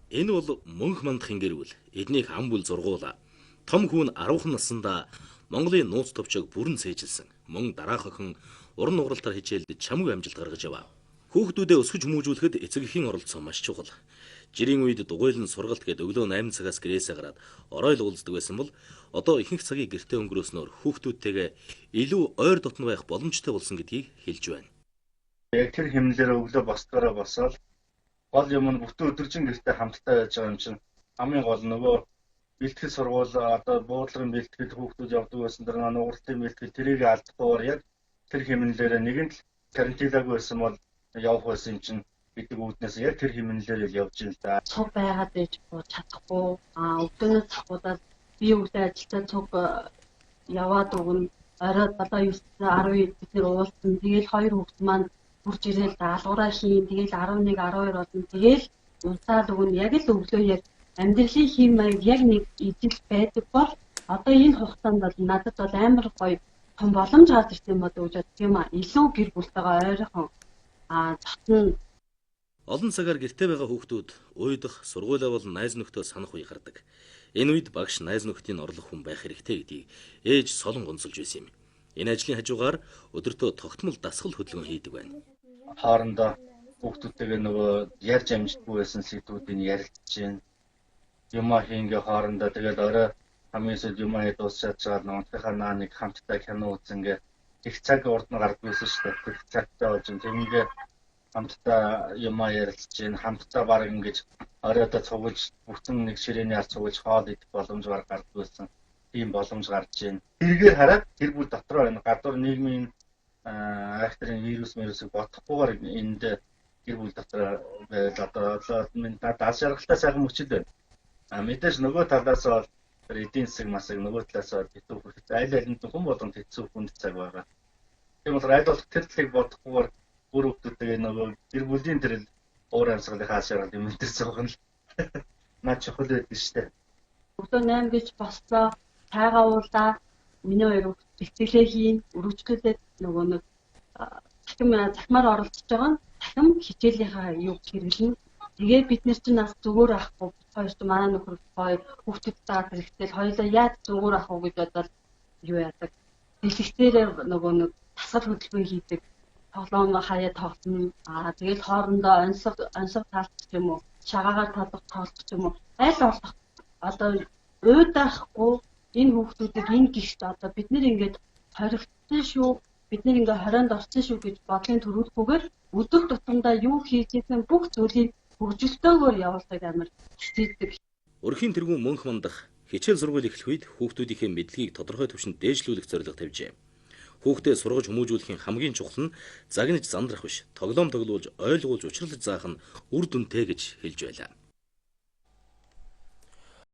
Энэ бол мөнх мандахын гэрүүл эднийг ам бүл зургуула. Том хүүн 10 наснда Монголын нууц төвчөг бүрэн цээжилсэн. Мөн дараах охин уран нугаралтаар хичээлд чамгүй амжилт гаргаж яваа. Хүүхдүүдээ өсгөж хүмүүжүүлэхэд эцэг эхийн оролцоо маш чухал. Жирийн үед дугуйлан сургалт гээд өглөө 8 цагаас гэрээсээ гараад орой л уулздаг байсан бол одоо ихэнх цагийг гэртээ өнгөрөөснөөр хүүхдүүдтэйгээ илүү ойр дотно байх боломжтой болсон гэдгийг хэлж байна. Яг тэр хэмнэлээр өглөө босдгороо босоод гол юм нь бүтэн өдөржин гэртээ хамтдаа байж байгаа юм чинь хамгийн гол нөгөө бэлтгэл сургууль одоо буудлагын бэлтгэл хүүхдүүд явдаг байсан дэр нугарлын бэлтгэл тэрийг алдахгүйгээр яг тэр хэмнэлээр нэгэнт карантинлаагүй байсан бол явах байсан юм чинь гэдэг үүднээс яг тэр хэмнэлээр л явж ил да. Цуг байгаад ээж чадахгүй өдөрөөс цугуудаас би үгтэй ажилтаа цуг яваад өгнө. Орой 7-9-10 бид нэр уулзсан. Тэгээл хоёр хүүхэд маань хурж ирээл даалгавраа хийн. Тэгээл 11 12 болно. Тэгээл унцаад өгнө. Яг л өглөө яг амьдралын хэм маяг яг нэг ижил байдаг бол одоо энэ хугацаанд бол надад бол амар гоё том боломж гарч ирсэн юм бодож бодчих юм аа. Илүү гэр бүлтэйгээ ойрхон зотно. Олон цагаар гэртээ байгаа хүүхдүүд уйдах, сургуулаа бол найз нөхдөө санах үе гардаг. Энэ үед багш найз нөхдийн орлох хүн байх хэрэгтэй гэдгийг ээж солон гонцолж байсан юм. Энэ ажлын хажуугаар өдөртөө тогтмол дасгал хөдөлгөөн хийдэг байна. Хоорондоо хүүхдүүдтэйгээ нөгөө ярьж амждаггүй байсан сэдвүүдийг ярилцж байна. Юмаа хийнгээ хоорондоо тэгээд орой хамгийн сүүлд юмаа дуусчаад чаад нугийнхаа нааныг хамтдаа кино үзэнгээ их цаг урд нь гардгүйсэн шүү дээ. Их цагтай болж тэмгээ хамтдаа юмаа ярилцж байна. Хамтдаа баг ингэж оройдоо цуглаж бүтэн нэг ширээний ард цуглаж хоол идэх боломж гардгүйсэн. Тийм боломж гарч байна. Тэргээр хараад тэр бүл дотроо энэ гадуур нийгмийн айхтрын вирусыг бодохгүйгээр энд гэр бүл дотор одоо минь даал шаргалтай сайхан мөчд байна. Мэдээж нөгөө талаас бол эдийн засаг масыг нөгөө талаас битүү хүртэл аль аль нь хүн болгонд хэцүү хүнд цаг байгаа. Тийм болохоор аль болох тэр талыг бодохгүйгээр бүр хүмүүстэйгээ нөгөө гэр бүлийн тэр уур амьсгалын хааш шаргал юм дээр цогно л наа чухал байдаг шүү дээ. Өглөө 8 гэж бослоо тайгаа уулаа миний хоёр бэлтгэлээ хийн өргөжлүүлээд нөгөө нэг дахин захимаар оролцож байгаа нь дахин хичээлийнхаа юу хэрэглэн тэгээ бид нар чинь бас зүгээр авахгүй хоёр ч манай нөхөр хоёр хүүхдүүд таад хэрэгтэй хоёулаа яаж зүгээр авах уу гэж бодоод юу яадаг дэлгэцээрээ нөгөө нэг тасгал хөдөлгөөн хийдэг тоглоом хаяа тоглоно тэгээд хоорондоо онцлог таалцах юм уу шагаагаар тоглох юм уу аль болох одоо уйдахгүй энэ хүүхдүүдийг энэ гихт одоо бид нэр ингээд хоригдсон шүү бид нэр ингээд хорионд орсон шүү гэж бодлын төрүүлэхгүйгээр өдөр тутамдаа юу хийж ийсэн бүх зүйлийг хөгжилтөөгөр явуулдаг амар хэцээдэг. Өрхийн тэргүүн мөнх мандах хичээл сургууль эхлэх үед хүүхдүүдийнхээ мэдлэгийг тодорхой түвшинд дээшлүүлэх зорилго тавьжээ. Хүүхдээ сургаж хүмүүжүүлэхийн хамгийн чухал нь загнаж зандрах биш, тоглоом тоглуулж, ойлгуулж, учруулж заах нь үр дүнтэй гэж хэлж байлаа.